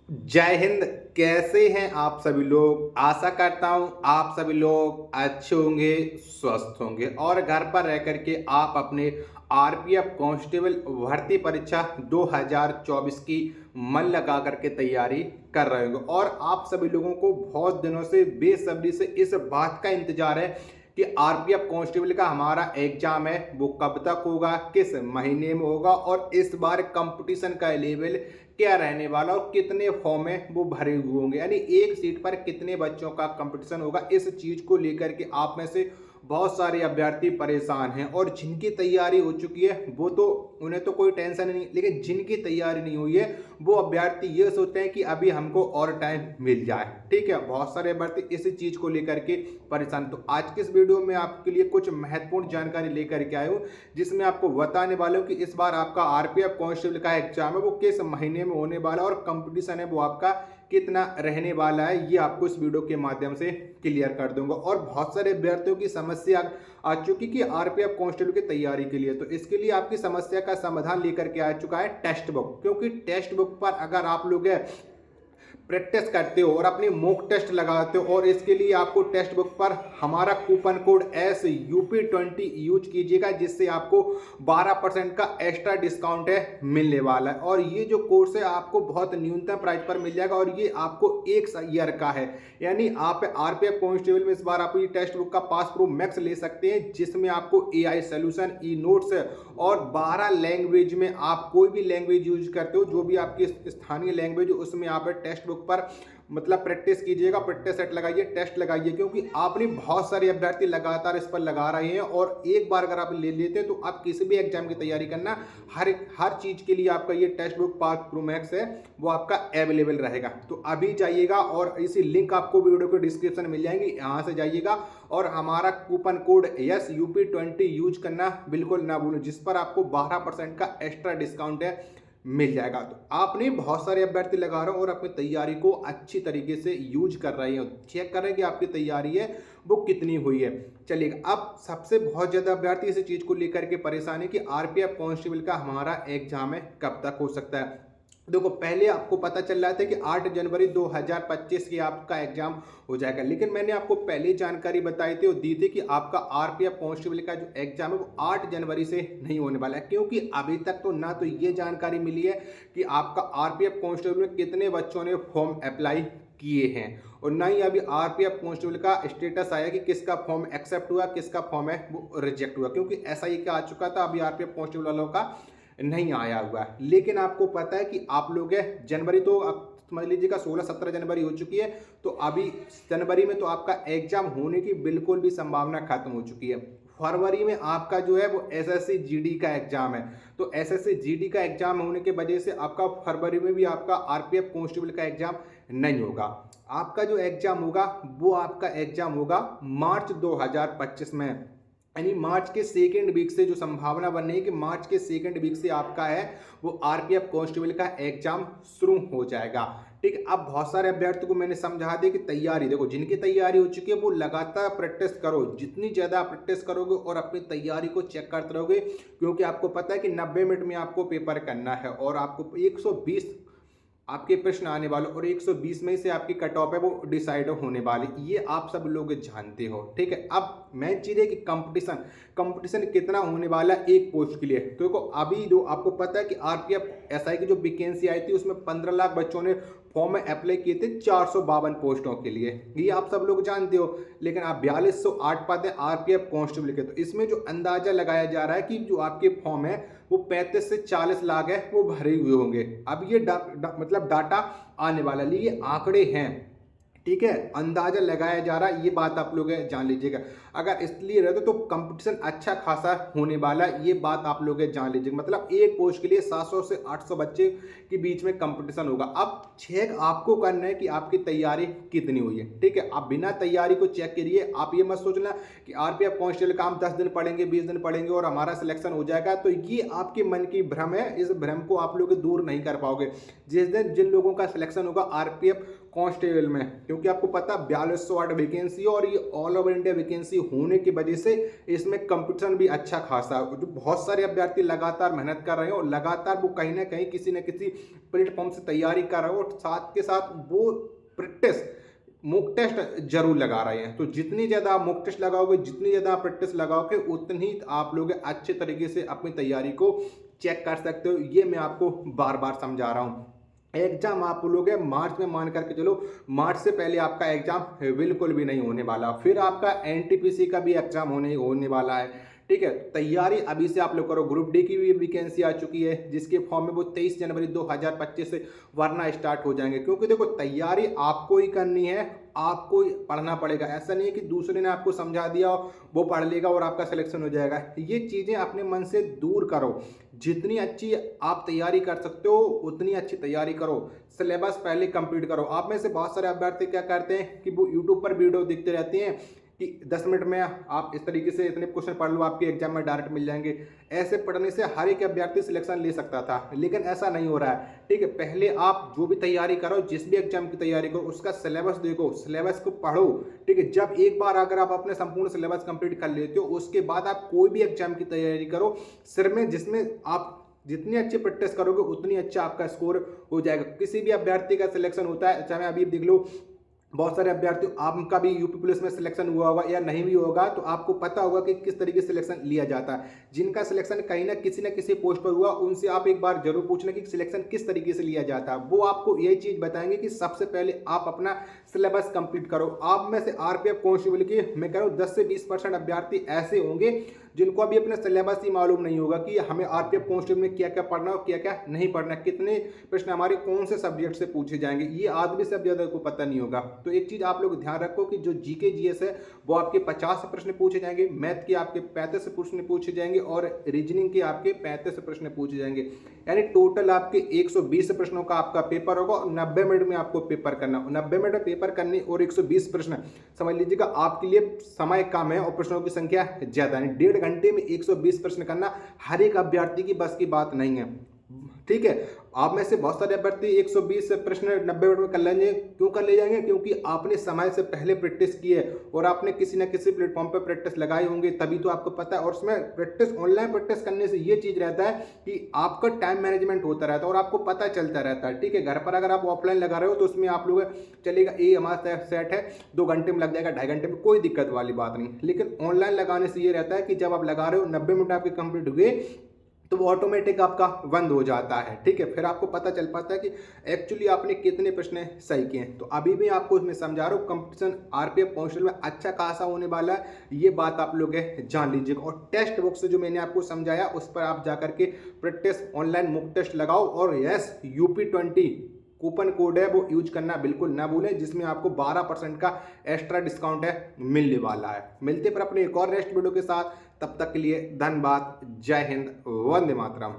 जय हिंद। कैसे हैं आप सभी लोग। आशा करता हूं आप सभी लोग अच्छे होंगे, स्वस्थ होंगे और घर पर रह करके आप अपने आरपीएफ कांस्टेबल भर्ती परीक्षा 2024 की मन लगा करके तैयारी कर रहे होंगे। और आप सभी लोगों को बहुत दिनों से बेसब्री से इस बात का इंतजार है कि आरपीएफ कांस्टेबल का हमारा एग्जाम है वो कब तक होगा, किस महीने में होगा और इस बार कंपटीशन का लेवल क्या रहने वाला और कितने फॉर्म है वो भरे हुए होंगे, यानी एक सीट पर कितने बच्चों का कंपटीशन होगा। इस चीज को लेकर के आप में से बहुत सारे अभ्यर्थी परेशान हैं और जिनकी तैयारी हो चुकी है वो तो उन्हें तो कोई टेंशन नहीं, लेकिन जिनकी तैयारी नहीं हुई है वो अभ्यर्थी ये सोचते हैं कि अभी हमको और टाइम मिल जाए। ठीक है, बहुत सारे अभ्यर्थी इसी चीज को लेकर के परेशान। तो आज के इस वीडियो में आपके लिए कुछ महत्वपूर्ण जानकारी लेकर के आया हूँ, जिसमें आपको बताने वाला हूँ कि इस बार आपका आरपीएफ कांस्टेबल का एग्जाम है वो किस महीने में होने वाला है और कंपटीशन है वो आपका कितना रहने वाला है, ये आपको इस वीडियो के माध्यम से क्लियर कर दूंगा। और बहुत सारे अभ्यर्थियों की समस्या आ चुकी कि आरपीएफ कांस्टेबल की तैयारी के लिए, तो इसके लिए आपकी समस्या का समाधान लेकर के आ चुका है टेस्ट बुक। क्योंकि टेस्ट बुक पर अगर आप लोग प्रैक्टिस करते हो और अपनी मॉक टेस्ट लगाते हो और इसके लिए आपको टेस्ट बुक पर हमारा कूपन कोड SUP20 यूज कीजिएगा, जिससे आपको 12% का एक्स्ट्रा डिस्काउंट है मिलने वाला है। और ये जो कोर्स है आपको बहुत न्यूनतम प्राइस पर मिल जाएगा और ये आपको 1 ईयर का है, यानी आप आरपीएफ कांस्टेबल में इस बार आप ये टेस्ट बुक का पास प्रो मैक्स ले सकते हैं, जिसमें आपको AI सोल्यूशन, ई नोट्स और 12 लैंग्वेज में आप कोई भी लैंग्वेज यूज करते हो, जो भी आपकी स्थानीय लैंग्वेज हो उसमें आप टेक्स्ट बुक पर मतलब प्रैक्टिस कीजिएगा, प्रैक्टिस सेट लगाइए, टेस्ट लगाइए। क्योंकि आपने बहुत सारे अभ्यर्थी लगातार इस पर लगा रहे हैं और एक बार अगर आप ले लेते हैं तो आप किसी भी एग्जाम की तैयारी करना, हर चीज के लिए आपका ये text book pass pro max है वो आपका अवेलेबल रहेगा। तो अभी जाइएगा और इसी लिंक आपको वीडियो के डिस्क्रिप्शन में मिल जाएंगे, यहाँ से जाइएगा और हमारा कूपन कोड SUP20 यूज करना बिल्कुल ना भूलें, जिस पर आपको 12% का एक्स्ट्रा डिस्काउंट है मिल जाएगा। तो आपने बहुत सारे अभ्यर्थी लगा रहे हो और अपनी तैयारी को अच्छी तरीके से यूज कर रहे हो, चेक करें कि आपकी तैयारी है वो कितनी हुई है। चलिए, अब सबसे बहुत ज्यादा अभ्यर्थी इस चीज को लेकर के परेशान है कि आरपीएफ कांस्टेबल का हमारा एग्जाम है कब तक हो सकता है। देखो, पहले आपको पता चल रहा था कि 8 जनवरी 2025 की आपका एग्जाम हो जाएगा, लेकिन मैंने आपको पहले जानकारी बताई थी और दी थी कि आपका आरपीएफ कांस्टेबल का जो एग्जाम है वो 8 जनवरी से नहीं होने वाला है। क्योंकि अभी तक तो ना तो ये जानकारी मिली है कि आपका आरपीएफ कांस्टेबल में कितने बच्चों ने फॉर्म अप्लाई किए हैं और ना ही अभी आरपीएफ कांस्टेबल का स्टेटस आया कि किसका फॉर्म एक्सेप्ट हुआ, किसका फॉर्म है वो रिजेक्ट हुआ। क्योंकि ऐसा ही क्या आ चुका था, अभी आरपीएफ कांस्टेबल वालों का नहीं आया हुआ है। लेकिन आपको पता है कि आप लोग जनवरी तो आप समझ लीजिएगा 16-17 जनवरी हो चुकी है, तो अभी जनवरी में तो आपका एग्जाम होने की बिल्कुल भी संभावना खत्म हो चुकी है। फरवरी में आपका जो है वो एसएससी जीडी का एग्जाम है, तो एसएससी जीडी का एग्जाम होने की वजह से आपका फरवरी में भी आपका आरपीएफ कांस्टेबल का एग्जाम नहीं होगा। आपका जो एग्जाम होगा वो आपका एग्जाम होगा मार्च 2025 में, यानी मार्च के सेकेंड वीक से जो संभावना बन रही है कि मार्च के सेकेंड वीक से आपका है वो आरपीएफ कांस्टेबल का एग्जाम शुरू हो जाएगा। ठीक है, अब बहुत सारे अभ्यर्थियों को मैंने समझा दिया कि तैयारी, देखो जिनकी तैयारी हो चुकी है वो लगातार प्रैक्टिस करो, जितनी ज़्यादा प्रैक्टिस करोगे और अपनी तैयारी को चेक करते रहोगे। क्योंकि आपको पता है कि 90 मिनट में आपको पेपर करना है और आपको 120 आपके प्रश्न आने वाले और 120 में से आपकी कट ऑफ है वो डिसाइड होने वाली, ये आप सब लोग जानते हो। ठीक है, अब मेन चीज़ है कि कंपटीशन कितना होने वाला है एक पोस्ट के लिए। तो देखो, अभी जो आपको पता है कि आरपीएफ एसआई की जो वैकेंसी आई थी उसमें 15 लाख बच्चों ने फॉर्म में अप्लाई किए थे 452 पोस्टों के लिए, ये आप सब लोग जानते हो। लेकिन आप 4208 पाते हैं आरपीएफ कांस्टेबल के, तो इसमें जो अंदाजा लगाया जा रहा है कि जो आपके फॉर्म है वो 35 से 40 लाख है वो भरे हुए होंगे। अब ये मतलब डाटा आने वाला, ये आंकड़े हैं। ठीक है, अंदाजा लगाया जा रहा है, ये बात आप लोग जान लीजिएगा। अगर इसलिए रहते तो कंपटीशन अच्छा खासा होने वाला, ये बात आप लोग जान लीजिएगा। मतलब एक पोस्ट के लिए 700 से 800 बच्चे के बीच में कंपटीशन होगा। अब चेक आपको करना है कि आपकी तैयारी कितनी हुई है। ठीक है, आप बिना तैयारी को चेक करिए, आप ये मत सोचना कि आरपीएफ कांस्टेबल का हम 10 दिन पढ़ेंगे, 20 दिन पढ़ेंगे और हमारा सिलेक्शन हो जाएगा। तो ये आपके मन की भ्रम है, इस भ्रम को आप लोग दूर नहीं कर पाओगे। जिस दिन जिन लोगों का सिलेक्शन होगा आरपीएफ कांस्टेबल में, क्योंकि आपको पता 4208 वैकेंसी और ये ऑल ओवर इंडिया वैकेंसी होने की वजह से इसमें कंपटीशन भी अच्छा खासा है। जो बहुत सारे अभ्यर्थी लगातार मेहनत कर रहे हैं और लगातार वो कहीं ना कहीं किसी न किसी प्लेटफॉर्म से तैयारी कर रहे हो और साथ के साथ वो प्रैक्टिस मॉक टेस्ट जरूर लगा रहे हैं। तो जितनी ज़्यादा आप मॉक टेस्ट लगाओगे, जितनी ज़्यादा आप प्रैक्टिस लगाओगे, उतनी ही आप लोग अच्छे तरीके से अपनी तैयारी को चेक कर सकते हो। ये मैं आपको बार बार समझा रहा हूँ। एग्जाम आप लोग मार्च में मान करके चलो, मार्च से पहले आपका एग्जाम बिल्कुल भी नहीं होने वाला। फिर आपका एनटीपीसी का भी एग्जाम होने वाला है। ठीक है, तैयारी अभी से आप लोग करो। ग्रुप डी की भी वैकेंसी आ चुकी है जिसके फॉर्म में वो 23 जनवरी 2025 से भरना स्टार्ट हो जाएंगे। क्योंकि देखो तैयारी आपको ही करनी है, आपको ही पढ़ना पड़ेगा। ऐसा नहीं है कि दूसरे ने आपको समझा दिया वो पढ़ लेगा और आपका सिलेक्शन हो जाएगा। ये चीज़ें अपने मन से दूर करो। जितनी अच्छी आप तैयारी कर सकते हो उतनी अच्छी तैयारी करो। सिलेबस पहले कंप्लीट करो। आप में से बहुत सारे अभ्यर्थी क्या करते हैं कि वो यूट्यूब पर वीडियो देखते रहते हैं कि 10 मिनट में आप इस तरीके से इतने क्वेश्चन पढ़ लो, आपके एग्जाम में डायरेक्ट मिल जाएंगे। ऐसे पढ़ने से हर एक अभ्यर्थी सिलेक्शन ले सकता था, लेकिन ऐसा नहीं हो रहा है। ठीक है, पहले आप जो भी तैयारी करो, जिस भी एग्जाम की तैयारी करो, उसका सिलेबस देखो, सिलेबस को पढ़ो। ठीक है, जब एक बार अगर आप अपने संपूर्ण सिलेबस कंप्लीट कर लेते हो, उसके बाद आप कोई भी एग्जाम की तैयारी करो सिर में, जिसमें आप जितनी अच्छी प्रैक्टिस करोगे उतनी अच्छा आपका स्कोर हो जाएगा। किसी भी अभ्यर्थी का सिलेक्शन होता है, चाहे अभी देख लो बहुत सारे अभ्यर्थी, आपका भी यूपी पुलिस में सिलेक्शन हुआ होगा या नहीं भी होगा, तो आपको पता होगा कि किस तरीके से सिलेक्शन लिया जाता है। जिनका सिलेक्शन कहीं ना किसी पोस्ट पर हुआ, उनसे आप एक बार जरूर पूछना कि सिलेक्शन किस तरीके से लिया जाता है। वो आपको यही चीज़ बताएंगे कि सबसे पहले आप अपना सिलेबस कंप्लीट करो। आप में से आरपीएफ कांस्टेबल के मैं कह रहा हूँ 10 से 20% अभ्यर्थी ऐसे होंगे जिनको अभी अपना सिलेबस ही मालूम नहीं होगा कि हमें आरपीएफ कांस्टेबल में क्या क्या पढ़ना और क्या क्या नहीं पढ़ना, कितने प्रश्न हमारे कौन से सब्जेक्ट से पूछे जाएंगे, ये आदमी से ज़्यादा को पता नहीं होगा। तो एक चीज़ आप लोग ध्यान रखो कि जो जीके जीएस है वो आपके 50 प्रश्न पूछे जाएंगे, मैथ के आपके 35 प्रश्न पूछे जाएंगे और रीजनिंग के आपके 35 प्रश्न पूछे जाएंगे। यानी टोटल आपके 120 प्रश्नों का आपका पेपर होगा और 90 मिनट में आपको पेपर करना। 90 मिनट में पेपर करने और 120 प्रश्न, समझ लीजिएगा आपके लिए समय कम है और प्रश्नों की संख्या ज़्यादा है। 1.5 घंटे में 120 प्रश्न करना हर एक अभ्यर्थी की बस की बात नहीं है। ठीक है, आप में से बहुत सारे अभ्यर्थी 120 प्रश्न 90 मिनट में कर लेंगे। क्यों कर ले जाएंगे? क्योंकि आपने समय से पहले प्रैक्टिस की है और आपने किसी न किसी प्लेटफॉर्म पर प्रैक्टिस लगाए होंगे, तभी तो आपको पता है। और उसमें प्रैक्टिस, ऑनलाइन प्रैक्टिस करने से ये चीज़ रहता है कि आपका टाइम मैनेजमेंट होता रहता है और आपको पता चलता रहता है। ठीक है, घर पर अगर आप ऑफलाइन लगा रहे हो तो उसमें आप लोग चलेगा ये हमारा सेट है 2 घंटे में लग जाएगा, 2.5 घंटे में, कोई दिक्कत वाली बात नहीं। लेकिन ऑनलाइन लगाने से ये रहता है कि जब आप लगा रहे हो 90 मिनट आपके कंप्लीट हुए तो वो ऑटोमेटिक आपका बंद हो जाता है। ठीक है, फिर आपको पता चल पाता है कि एक्चुअली आपने कितने प्रश्न सही किए हैं। तो अभी भी आपको इसमें समझा रहा हूँ, कंपटीशन आरपीएफ कांस्टेबल में अच्छा खासा होने वाला है, ये बात आप लोग जान लीजिएगा। और टेक्स्ट बुक से जो मैंने आपको समझाया उस पर आप जाकर के प्रैक्टिस ऑनलाइन मॉक टेस्ट लगाओ। और यस, UP20 कूपन कोड है वो यूज करना बिल्कुल ना भूलें, जिसमें आपको 12% का एक्स्ट्रा डिस्काउंट है मिलने वाला है। मिलते पर अपने एक और नेक्स्ट वीडियो के साथ, तब तक के लिए धन्यवाद। जय हिंद, वंदे मातरम।